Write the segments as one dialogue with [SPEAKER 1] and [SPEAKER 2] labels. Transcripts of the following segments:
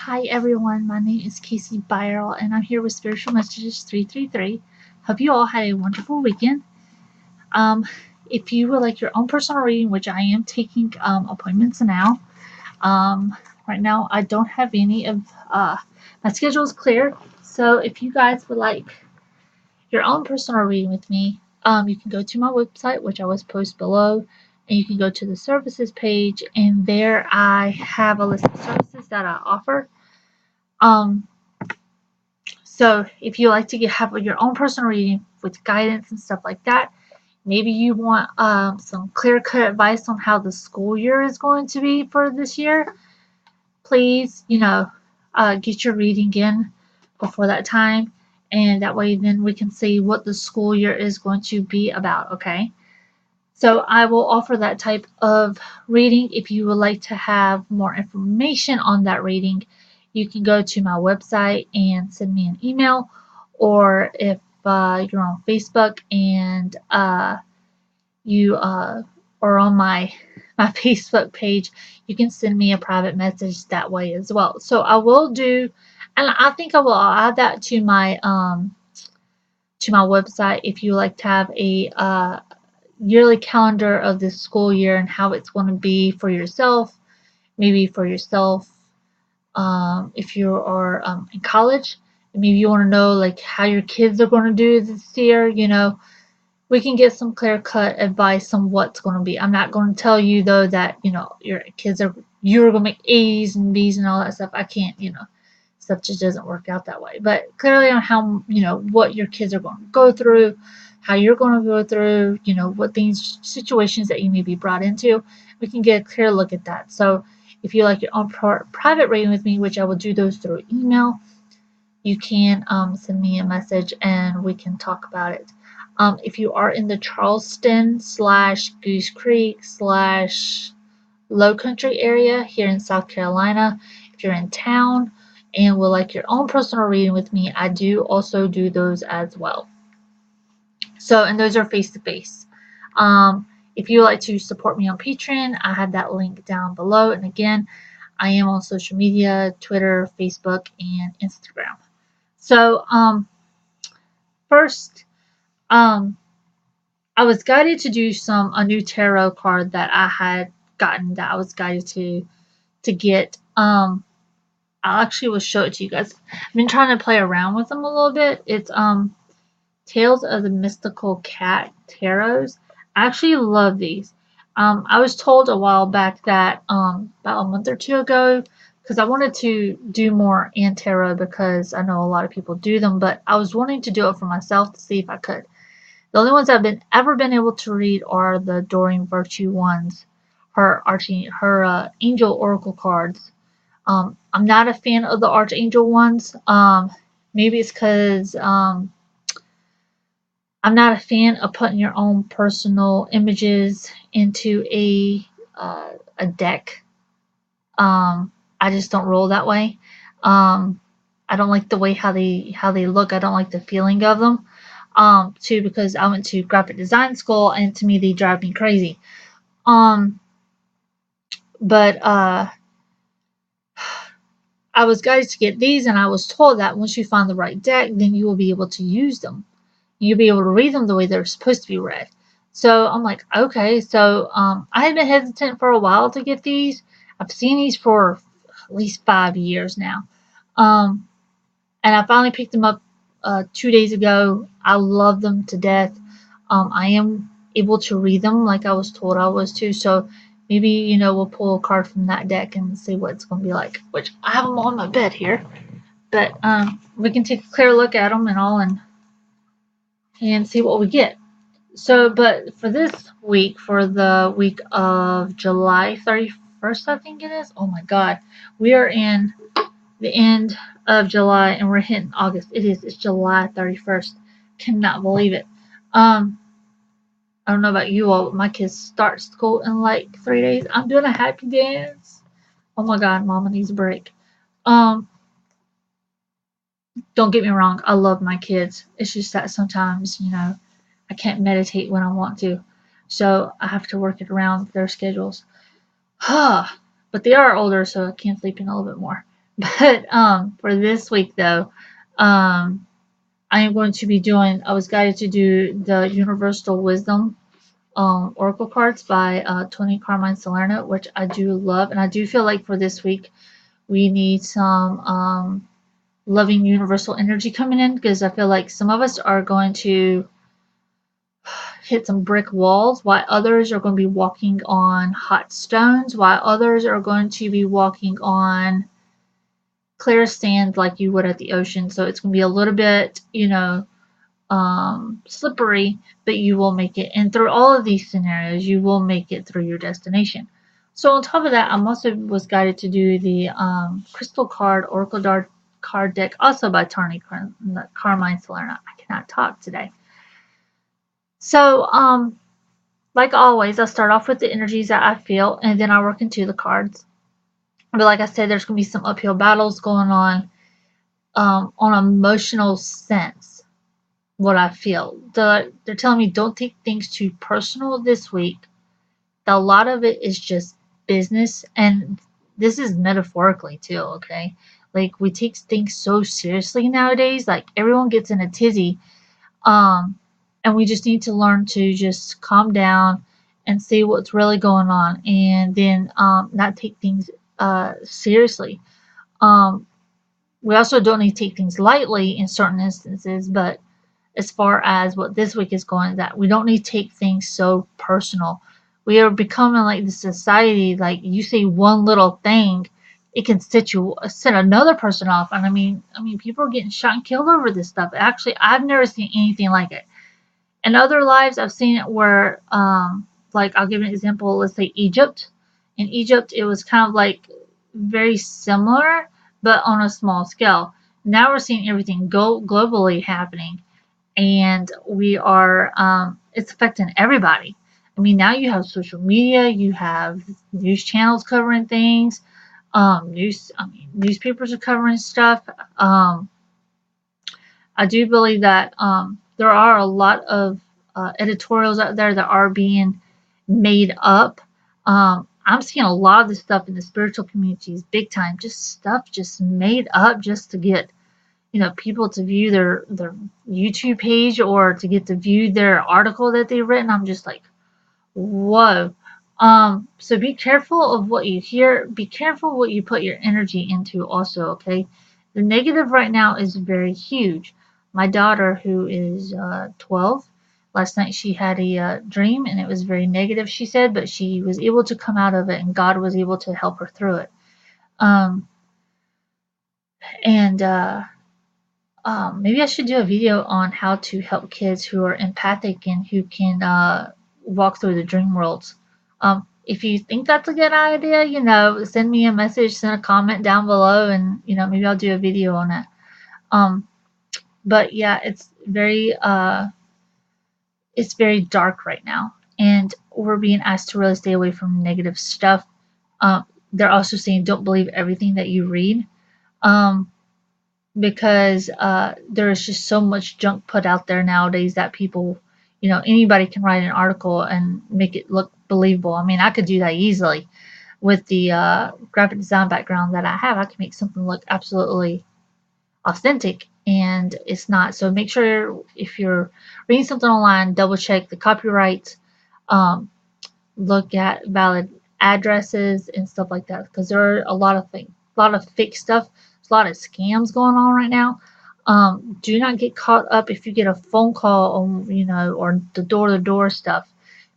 [SPEAKER 1] Hi everyone, my name is Casey Byral and I'm here with Spiritual Messages 333. Hope you all had a wonderful weekend. Um, if you would like your own personal reading, which I am taking appointments now, right now I don't have any of my schedule is clear. So if you guys would like your own personal reading with me, you can go to my website, which I will post below, and you can go to the services page, and there I have a list of services that I offer. Um, So if you like to have your own personal reading with guidance and stuff like that, maybe you want some clear-cut advice on how the school year is going to be for this year, please, get your reading in before that time, and that way then we can see what the school year is going to be about, okay? So I will offer that type of reading. If you would like to have more information on that reading, you can go to my website and send me an email, or if you're on Facebook and you are on my Facebook page, you can send me a private message that way as well. So I will do, and I think I will add that to my website if you like to have a yearly calendar of the school year and how it's going to be for yourself, maybe for yourself if you are in college, and maybe you want to know like how your kids are going to do this year. We can get some clear cut advice on what's going to be. I'm not going to tell you though that your kids you're going to make A's and B's and all that stuff. I can't, stuff just doesn't work out that way. But clearly on how what your kids are going to go through, how you're going to go through, what things situations that you may be brought into, we can get a clear look at that. So if you like your own private reading with me, which I will do those through email, you can send me a message and we can talk about it. If you are in the Charleston / Goose Creek / Low Country area here in South Carolina, if you're in town and would like your own personal reading with me, I do also do those as well. So, and those are face to face. If you would like to support me on Patreon, I have that link down below. And again, I am on social media, Twitter, Facebook, and Instagram. So, first, I was guided to do a new tarot card that I had gotten that I was guided to get. I actually will show it to you guys. I've been trying to play around with them a little bit. It's Tales of the Mystical Cat tarots. I actually love these. I was told a while back that about a month or two ago, because I wanted to do more in tarot because I know a lot of people do them, but I was wanting to do it for myself to see if I could. The only ones I've ever been able to read are the Doreen Virtue ones, her angel oracle cards. I'm not a fan of the archangel ones. Maybe it's because I'm not a fan of putting your own personal images into a deck. I just don't roll that way. I don't like the way how they look. I don't like the feeling of them. Too, because I went to graphic design school and to me they drive me crazy. Um, but I was guided to get these, and I was told that once you find the right deck, then you will be able to use them. You'll be able to read them the way they're supposed to be read. So I'm like, okay. So I had been hesitant for a while to get these. I've seen these for at least 5 years now. Um, and I finally picked them up 2 days ago. I love them to death. I am able to read them like I was told I was to. So maybe we'll pull a card from that deck and see what it's going to be like. Which I have them on my bed here, but we can take a clear look at them and all and see what we get. So, but for this week, for the week of July 31st, I think it is. Oh my God, we are in the end of July and we're hitting August. It's July 31st. Cannot believe it. I don't know about you all, but my kids start school in like 3 days. I'm doing a happy dance. Oh my God, Mama needs a break. Um, don't get me wrong, I love my kids. It's just that sometimes, I can't meditate when I want to. So I have to work it around their schedules. But they are older, so I can sleep in a little bit more. But for this week though, um, I am going to be doing. I was guided to do the Universal Wisdom Oracle cards by Tony Carmine Salerno, which I do love, and I do feel like for this week we need some loving universal energy coming in because I feel like some of us are going to hit some brick walls, while others are going to be walking on hot stones, while others are going to be walking on clear sand like you would at the ocean. So it's going to be a little bit, slippery, but you will make it. And through all of these scenarios, you will make it through your destination. So on top of that, I also was guided to do the Crystal Card Oracle card deck, also by Carmine Salerno. I cannot talk today. So, like always, I start off with the energies that I feel, and then I work into the cards. But like I said, there's going to be some uphill battles going on emotional sense. What I feel. They're telling me don't take things too personal this week. A lot of it is just business, and this is metaphorically too. Okay, like we take things so seriously nowadays. Like everyone gets in a tizzy, um, and we just need to learn to just calm down and see what's really going on, and then not take things seriously. Um, we also don't need to take things lightly in certain instances, but as far as what this week is going, that we don't need to take things so personal. We are becoming like the society, like you say one little thing, it can set another person off. And I mean people are getting shot and killed over this stuff. Actually, I've never seen anything like it. In other lives I've seen it where like I'll give an example, let's say Egypt. In Egypt it was kind of like very similar but on a small scale. Now we're seeing everything go globally happening, and we are it's affecting everybody. I mean, now you have social media, you have news channels covering things, newspapers are covering stuff. I do believe that there are a lot of editorials out there that are being made up. I'm seeing a lot of this stuff in the spiritual communities big time, just stuff just made up just to get people to view their YouTube page or to get to view their article that they've written. I'm just like, whoa. So be careful of what you hear. Be careful what you put your energy into also, okay? The negative right now is very huge. My daughter, who is 12, last night she had a dream and it was very negative, she said, but she was able to come out of it and God was able to help her through it. Um, and maybe I should do a video on how to help kids who are empathic and who can walk through the dream worlds. If you think that's a good idea, send me a message, send a comment down below, and maybe I'll do a video on it. Um, but yeah, it's very dark right now, and we're being asked to really stay away from negative stuff. They're also saying don't believe everything that you read. Um, because there is just so much junk put out there nowadays that people, anybody can write an article and make it look believable. I mean, I could do that easily with the graphic design background that I have. I can make something look absolutely authentic, and it's not. So make sure if you're reading something online, double check the copyright, um, look at valid addresses and stuff like that, because there are a lot of fake stuff. There's a lot of scams going on right now. Do not get caught up if you get a phone call on, or the door-to-door stuff.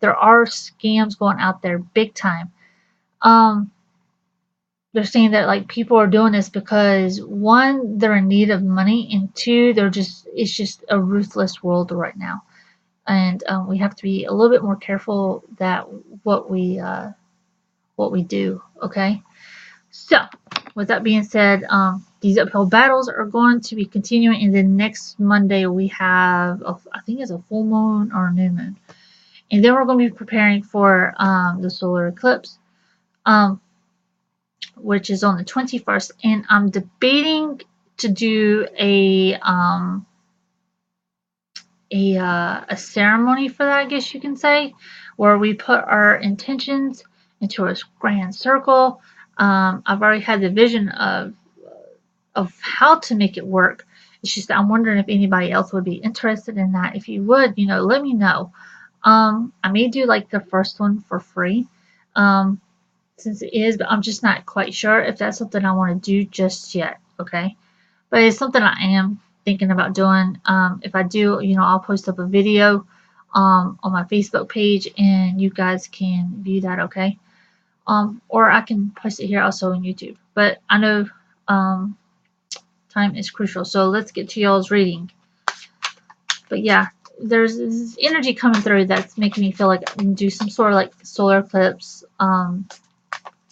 [SPEAKER 1] There are scams going out there big time. Um, they're saying that like people are doing this because one, they're in need of money, and two, it's just a ruthless world right now, and we have to be a little bit more careful that what we do. Okay, so with that being said, these uphill battles are going to be continuing, and then next Monday we have I think it's a full moon or a new moon, and then we're going to be preparing for the solar eclipse, um, which is on the 21st, and I'm debating to do a ceremony for that, I guess you can say, where we put our intentions into a grand circle. I've already had the vision of of how to make it work. It's just that I'm wondering if anybody else would be interested in that. If you would, let me know. I may do like the first one for free, um, since it is, but I'm just not quite sure if that's something I want to do just yet. Okay, but it's something I am thinking about doing. If I do, I'll post up a video on my Facebook page, and you guys can view that. Okay, or I can post it here also on YouTube. But I know time is crucial, so let's get to y'all's reading. But yeah, there's this energy coming through that's making me feel like I can do some sort of like solar eclipse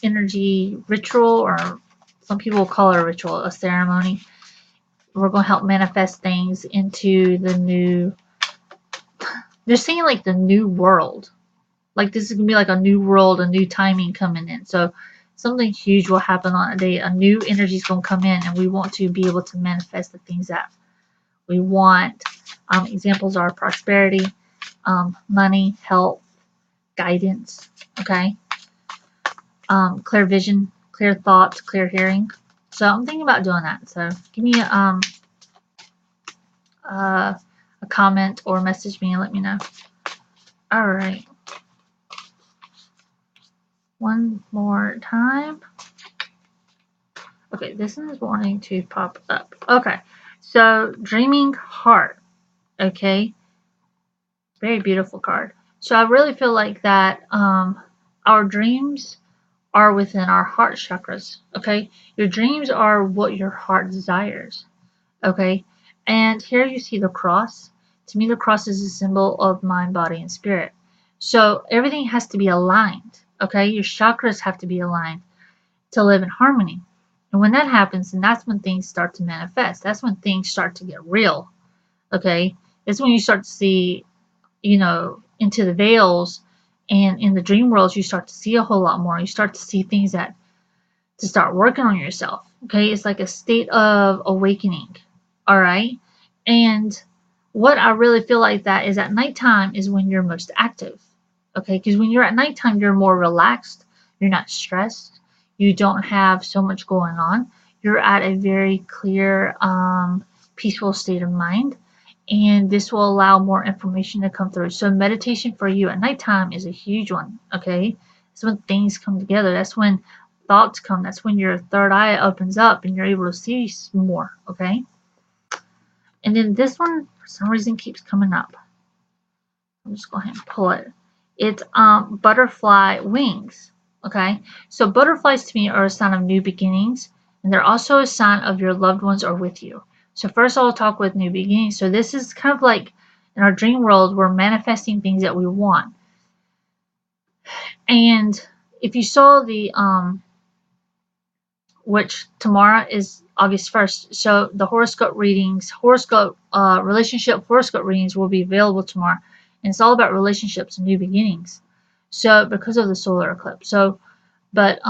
[SPEAKER 1] energy ritual, or some people call it a ritual, a ceremony. We're going to help manifest things into the new. They're saying like the new world. Like this is going to be like a new world, a new timing coming in. So something huge will happen on a day. A new energy is going to come in, and we want to be able to manifest the things that we want. Examples are prosperity, money, health, guidance. Okay. Clear vision, clear thoughts, clear hearing. So I'm thinking about doing that. So give me a comment or message me and let me know. All right. One more time. Okay, this is wanting to pop up. Okay, so Dreaming Heart. Okay, very beautiful card. So I really feel like that our dreams are within our heart chakras. Okay, your dreams are what your heart desires. Okay, and here you see the cross. To me, the cross is a symbol of mind, body, and spirit. So everything has to be aligned. Okay, your chakras have to be aligned to live in harmony. And when that happens, then that's when things start to manifest. That's when things start to get real. Okay, it's when you start to see, into the veils, and in the dream worlds, you start to see a whole lot more. You start to see things that to start working on yourself. Okay, it's like a state of awakening. All right, and what I really feel like that is at nighttime is when you're most active. Okay, because when you're at nighttime, you're more relaxed. You're not stressed. You don't have so much going on. You're at a very clear, peaceful state of mind, and this will allow more information to come through. So meditation for you at nighttime is a huge one. Okay, it's when things come together. That's when thoughts come. That's when your third eye opens up and you're able to see more. Okay, and then this one for some reason keeps coming up. I'm just going to go ahead and pull it. It's butterfly wings. Okay, so butterflies to me are a sign of new beginnings, and they're also a sign of your loved ones are with you. So first I'll talk with new beginnings. So this is kind of like in our dream world, we're manifesting things that we want. And if you saw the which tomorrow is August 1st, so the horoscope readings, relationship horoscope readings will be available tomorrow. And it's all about relationships and new beginnings. So because of the solar eclipse. So but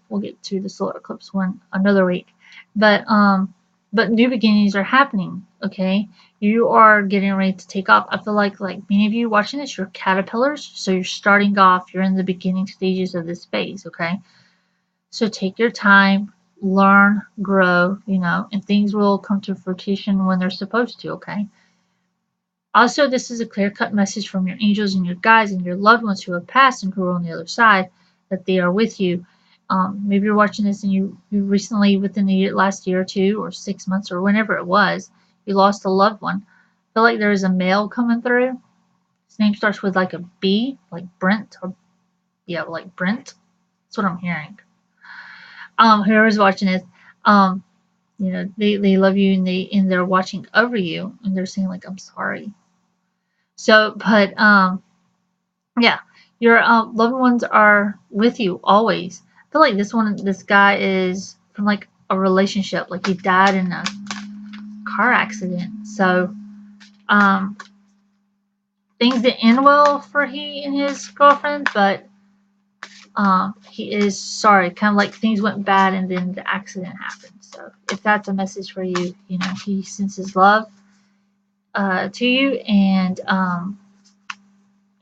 [SPEAKER 1] we'll get to the solar eclipse one another week. But new beginnings are happening. Okay, you are getting ready to take off. I feel like many of you watching this, you're caterpillars. So you're starting off. You're in the beginning stages of this phase. Okay, so take your time, learn, grow. And things will come to fruition when they're supposed to. Okay. Also, this is a clear-cut message from your angels and your guides and your loved ones who have passed and who are on the other side, that they are with you. Maybe you're watching this and you recently, within the last year or two or 6 months or whenever it was, you lost a loved one. I feel like there is a male coming through. His name starts with like a B, like Brent, or yeah, like Brent. That's what I'm hearing. Whoever's watching this, they love you, and they're watching over you, and they're saying like, I'm sorry. So, but yeah, your loved ones are with you always. I feel like this guy is from like a relationship, like he died in a car accident. So, things didn't end well for he and his girlfriend, but he is sorry. Kind of like things went bad and then the accident happened. So, if that's a message for you, he sends his love to you, and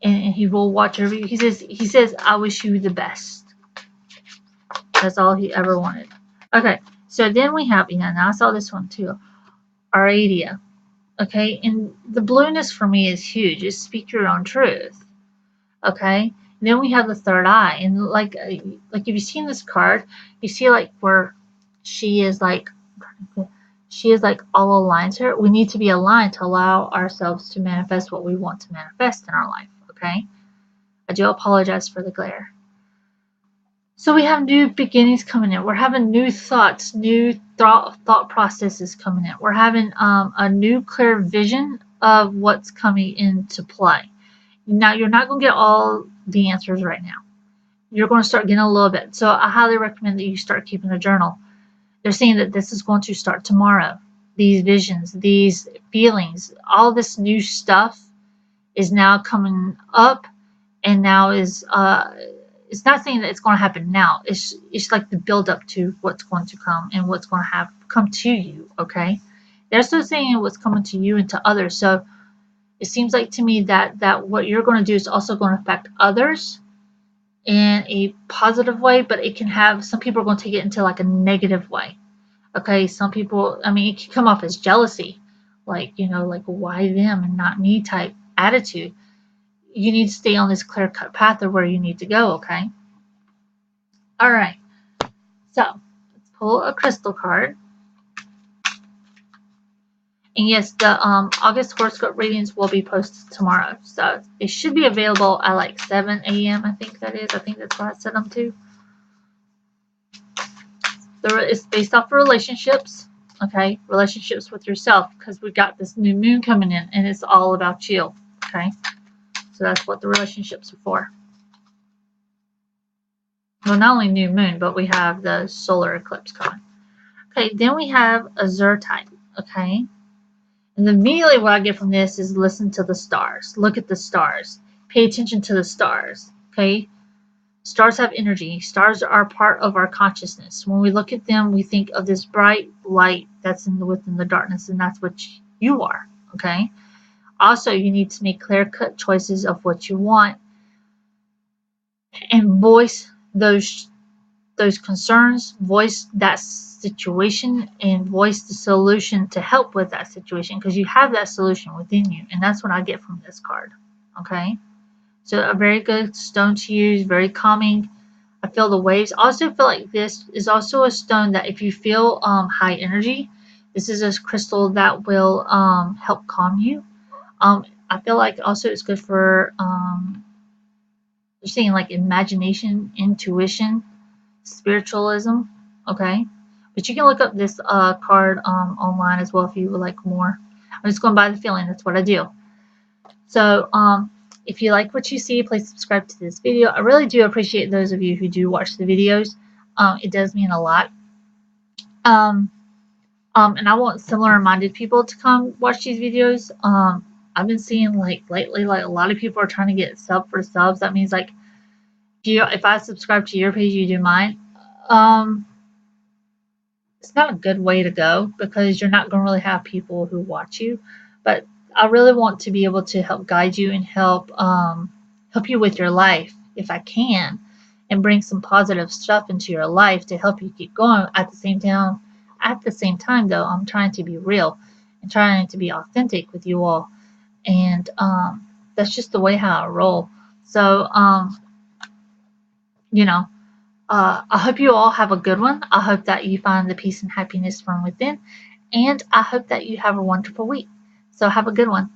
[SPEAKER 1] he will watch over you. He says, I wish you the best. That's all he ever wanted. Okay, So then we have, and I saw this one too, Aradia. Okay, and the blueness for me is huge. It's speak your own truth. Okay, and then we have the third eye, and like if you've seen this card, you see like where she is like all aligned to her. We need to be aligned to allow ourselves to manifest what we want to manifest in our life. Okay, I do apologize for the glare. So we have new beginnings coming in. We're having new thoughts, new thought processes coming in. We're having a new clear vision of what's coming into play. Now, you're not going to get all the answers right now. You're going to start getting a little bit. So I highly recommend that you start keeping a journal. They're saying that this is going to start tomorrow. These visions, these feelings, all this new stuff is now coming up, and now is it's not saying that it's going to happen now. It's like the build up to what's going to come and what's going to have come to you. Okay, they're still saying what's coming to you and to others. So it seems like to me that what you're going to do is also going to affect others in a positive way, but it can have some people are going to take it into like a negative way. Okay, some people, I mean, it can come off as jealousy, like, like why them and not me type attitude. You need to stay on this clear cut path of where you need to go. Okay. All right. So let's pull a crystal card. And yes, the August horoscope readings will be posted tomorrow. So it should be available at like 7 a.m. I think that is. I think that's what I set them to. It's based off of relationships. Okay. Relationships with yourself. Because we got this new moon coming in. And it's all about you. Okay. So that's what the relationships are for. Well, not only new moon, but we have the solar eclipse coming. Okay. Then we have Azure type. Okay. And immediately what I get from this is listen to the stars. Look at the stars. Pay attention to the stars. Okay? Stars have energy. Stars are part of our consciousness. When we look at them, we think of this bright light that's within the darkness, and that's what you are. Okay? Also, you need to make clear-cut choices of what you want and voice those concerns, voice that situation, and voice the solution to help with that situation, because you have that solution within you, and that's what I get from this card. Okay, so a very good stone to use, very calming. I feel the waves. I also feel like this is also a stone that if you feel high energy, this is a crystal that will help calm you. I feel like also it's good for you're saying like imagination, intuition, spiritualism. Okay, but you can look up this card online as well if you would like more. I'm just going by the feeling. That's what I do. So if you like what you see, please subscribe to this video. I really do appreciate those of you who do watch the videos. It does mean a lot. And I want similar minded people to come watch these videos. I've been seeing like lately, like a lot of people are trying to get sub for subs. That means like if I subscribe to your page, you do mine. It's not a good way to go because you're not going to really have people who watch you. But I really want to be able to help guide you and help you with your life if I can, and bring some positive stuff into your life to help you keep going. At the same time, though, I'm trying to be real and trying to be authentic with you all, and that's just the way how I roll. So I hope you all have a good one. I hope that you find the peace and happiness from within, and I hope that you have a wonderful week. So have a good one.